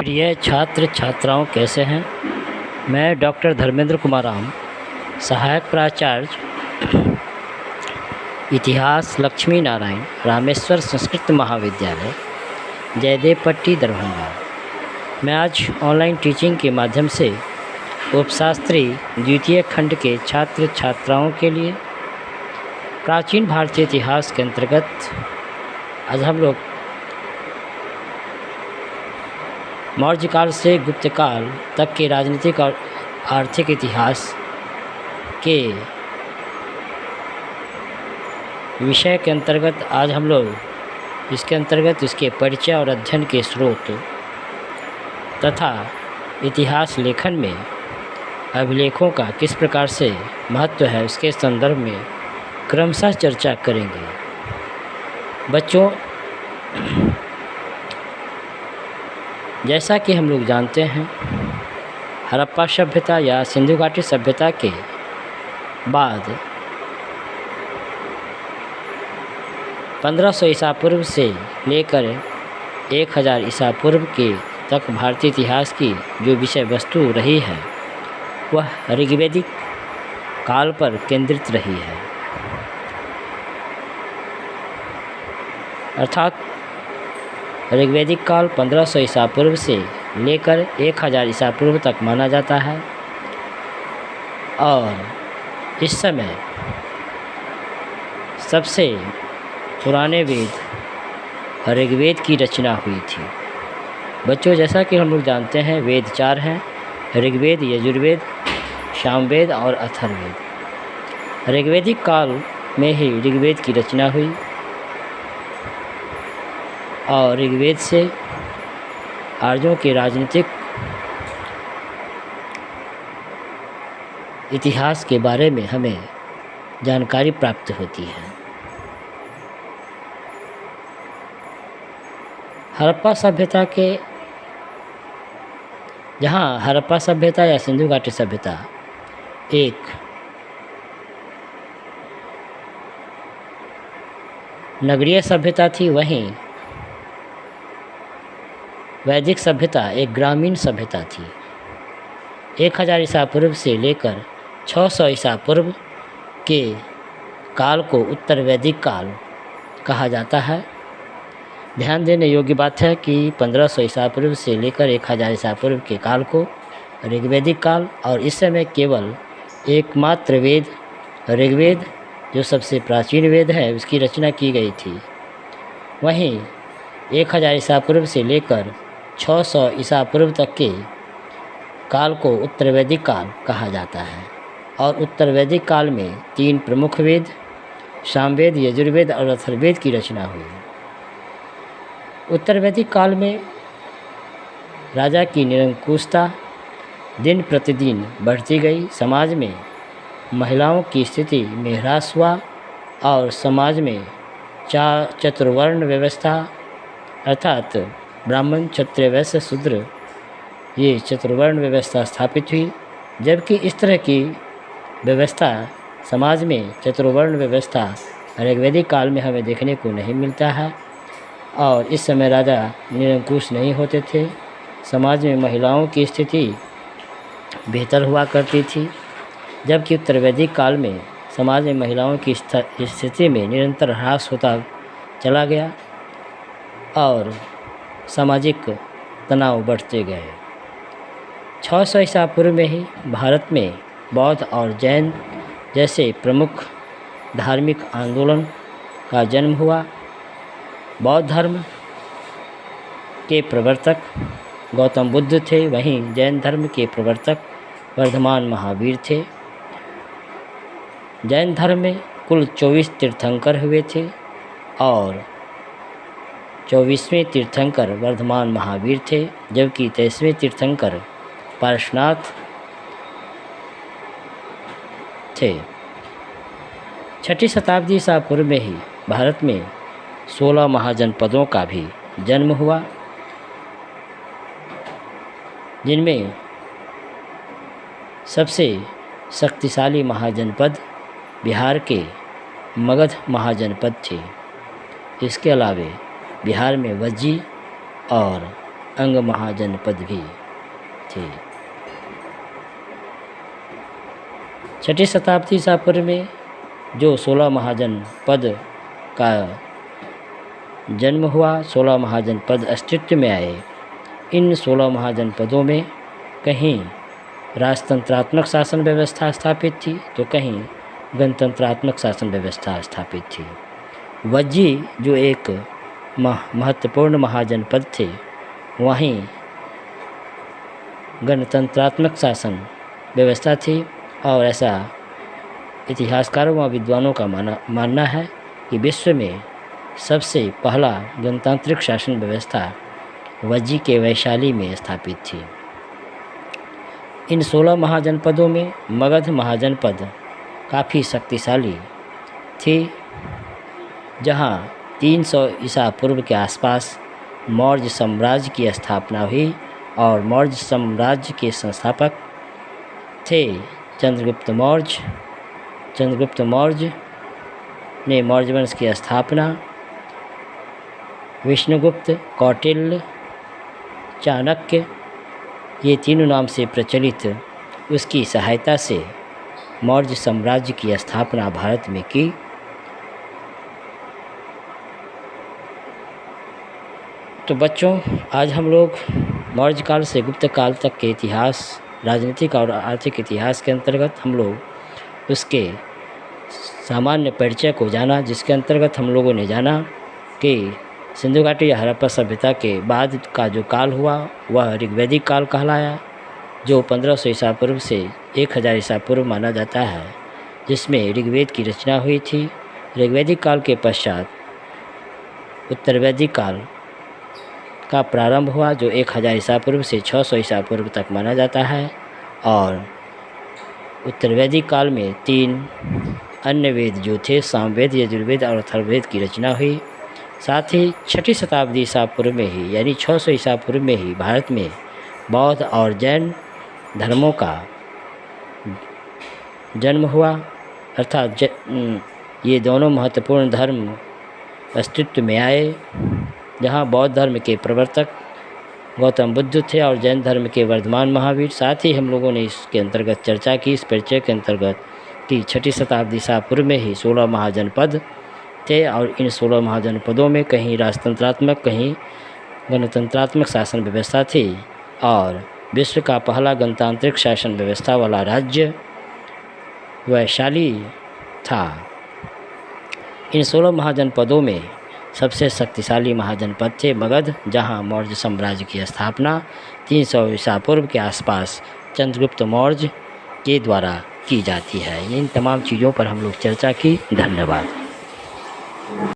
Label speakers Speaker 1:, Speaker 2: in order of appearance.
Speaker 1: प्रिय छात्र छात्राओं कैसे हैं। मैं डॉक्टर धर्मेंद्र कुमार राम, सहायक प्राचार्य इतिहास लक्ष्मी नारायण रामेश्वर संस्कृत महाविद्यालय, जयदेव पट्टी, दरभंगा। मैं आज ऑनलाइन टीचिंग के माध्यम से उपशास्त्री द्वितीय खंड के छात्र छात्राओं के लिए प्राचीन भारतीय इतिहास के अंतर्गत आज हम लोग मौर्य काल से गुप्त काल तक के राजनीतिक और आर्थिक इतिहास के विषय के अंतर्गत आज हम लोग इसके अंतर्गत इसके परिचय और अध्ययन के स्रोत तथा इतिहास लेखन में अभिलेखों का किस प्रकार से महत्व है उसके संदर्भ में क्रमशः चर्चा करेंगे। बच्चों, जैसा कि हम लोग जानते हैं, हड़प्पा सभ्यता या सिंधु घाटी सभ्यता के बाद 1500 ईसा पूर्व से लेकर 1000 ईसा पूर्व के तक भारतीय इतिहास की जो विषय वस्तु रही है वह ऋग्वैदिक काल पर केंद्रित रही है। अर्थात ऋग्वैदिक काल 1500 ईसा पूर्व से लेकर 1000 ईसा पूर्व तक माना जाता है और इस समय सबसे पुराने वेद ऋग्वेद की रचना हुई थी। बच्चों, जैसा कि हम लोग जानते हैं, वेद 4 हैं: ऋग्वेद, यजुर्वेद, सामवेद और अथर्ववेद। ऋग्वैदिक काल में ही ऋग्वेद की रचना हुई और ऋग्वेद से आर्यों के राजनीतिक इतिहास के बारे में हमें जानकारी प्राप्त होती है। हड़प्पा सभ्यता के जहाँ हड़प्पा सभ्यता या सिंधु घाटी सभ्यता एक नगरीय सभ्यता थी, वहीं वैदिक सभ्यता एक ग्रामीण सभ्यता थी। 1000 ईसा पूर्व से लेकर 600 ईसा पूर्व के काल को उत्तर वैदिक काल कहा जाता है। ध्यान देने योग्य बात है कि 1500 ईसा पूर्व से लेकर 1000 ईसा पूर्व के काल को ऋग्वैदिक काल, और इस समय केवल एकमात्र वेद ऋग्वेद, जो सबसे प्राचीन वेद है, उसकी रचना की गई थी। वहीं 1000 ईसा पूर्व से लेकर 600 ईसा पूर्व तक के काल को उत्तर वैदिक काल कहा जाता है और उत्तर वैदिक काल में 3 प्रमुख वेद सामवेद, यजुर्वेद और अथर्ववेद की रचना हुई। उत्तर वैदिक काल में राजा की निरंकुशता दिन प्रतिदिन बढ़ती गई, समाज में महिलाओं की स्थिति में ह्रास हुआ और समाज में चतुर्वर्ण व्यवस्था अर्थात ब्राह्मण, क्षत्रिय, वैश्य, शूद्र, ये चतुर्वर्ण व्यवस्था स्थापित हुई। जबकि इस तरह की व्यवस्था समाज में चतुर्वर्ण व्यवस्था ऋग्वैदिक काल में हमें देखने को नहीं मिलता है और इस समय राजा निरंकुश नहीं होते थे। समाज में महिलाओं की स्थिति बेहतर हुआ करती थी, जबकि उत्तर वैदिक काल में समाज में महिलाओं की स्थिति में निरंतर ह्रास होता चला गया और सामाजिक तनाव बढ़ते गए। 600 ईसा पूर्व में ही भारत में बौद्ध और जैन जैसे प्रमुख धार्मिक आंदोलन का जन्म हुआ। बौद्ध धर्म के प्रवर्तक गौतम बुद्ध थे, वहीं जैन धर्म के प्रवर्तक वर्धमान महावीर थे। जैन धर्म में कुल 24 तीर्थंकर हुए थे और 24वें तीर्थंकर वर्धमान महावीर थे, जबकि 23वें तीर्थंकर पार्श्वनाथ थे। 6ठी शताब्दी ईसा पूर्व में ही भारत में 16 महाजनपदों का भी जन्म हुआ, जिनमें सबसे शक्तिशाली महाजनपद बिहार के मगध महाजनपद थे। इसके अलावे बिहार में वज्जी और अंग महाजनपद भी थे। 6ठी शताब्दी ईसा पूर्व में जो 16 महाजनपद का जन्म हुआ, 16 महाजनपद अस्तित्व में आए। इन 16 महाजनपदों में कहीं राजतंत्रात्मक शासन व्यवस्था स्थापित थी तो कहीं गणतंत्रात्मक शासन व्यवस्था स्थापित थी। वज्जी जो एक महत्वपूर्ण महाजनपद थे, वहीं गणतंत्रात्मक शासन व्यवस्था थी और ऐसा इतिहासकारों व विद्वानों का मानना है कि विश्व में सबसे पहला गणतांत्रिक शासन व्यवस्था वज्जी के वैशाली में स्थापित थी। इन 16 महाजनपदों में मगध महाजनपद काफ़ी शक्तिशाली थी, जहां 300 ईसा पूर्व के आसपास मौर्य साम्राज्य की स्थापना हुई और मौर्य साम्राज्य के संस्थापक थे चंद्रगुप्त मौर्य। चंद्रगुप्त मौर्य ने मौर्य वंश की स्थापना विष्णुगुप्त, कौटिल्य, चाणक्य, ये तीनों नाम से प्रचलित उसकी सहायता से मौर्य साम्राज्य की स्थापना भारत में की। तो बच्चों, आज हम लोग मौर्य काल से गुप्त काल तक के इतिहास, राजनीतिक और आर्थिक इतिहास के अंतर्गत हम लोग उसके सामान्य परिचय को जाना, जिसके अंतर्गत हम लोगों ने जाना कि सिंधु घाटी या हड़प्पा सभ्यता के बाद का जो काल हुआ वह ऋग्वैदिक काल कहलाया, जो 1500 ईसा पूर्व से 1000 ईसा पूर्व माना जाता है, जिसमें ऋग्वेद की रचना हुई थी। ऋग्वैदिक काल के पश्चात उत्तरवैदिक काल का प्रारंभ हुआ, जो 1000 ईसा पूर्व से 600 ईसा पूर्व तक माना जाता है। और उत्तरवैदिक काल में 3 अन्य वेद जो थे, सामवेद, यजुर्वेद और अथर्ववेद की रचना हुई। साथ ही 6ठी शताब्दी ईसा पूर्व में ही, यानी 600 ईसा पूर्व में ही भारत में बौद्ध और जैन धर्मों का जन्म हुआ, अर्थात ये दोनों महत्वपूर्ण धर्म अस्तित्व में आए, जहाँ बौद्ध धर्म के प्रवर्तक गौतम बुद्ध थे और जैन धर्म के वर्धमान महावीर। साथ ही हम लोगों ने इसके अंतर्गत चर्चा की, इस परिचय के अंतर्गत, कि 6ठी शताब्दी ईसा पूर्व में ही 16 महाजनपद थे और इन 16 महाजनपदों में कहीं राजतंत्रात्मक, कहीं गणतंत्रात्मक शासन व्यवस्था थी और विश्व का पहला गणतांत्रिक शासन व्यवस्था वाला राज्य वैशाली था। इन 16 महाजनपदों में सबसे शक्तिशाली महाजनपद थे मगध, जहां मौर्य साम्राज्य की स्थापना 300 ईसा पूर्व के आसपास चंद्रगुप्त मौर्य के द्वारा की जाती है। इन तमाम चीज़ों पर हम लोग चर्चा की। धन्यवाद।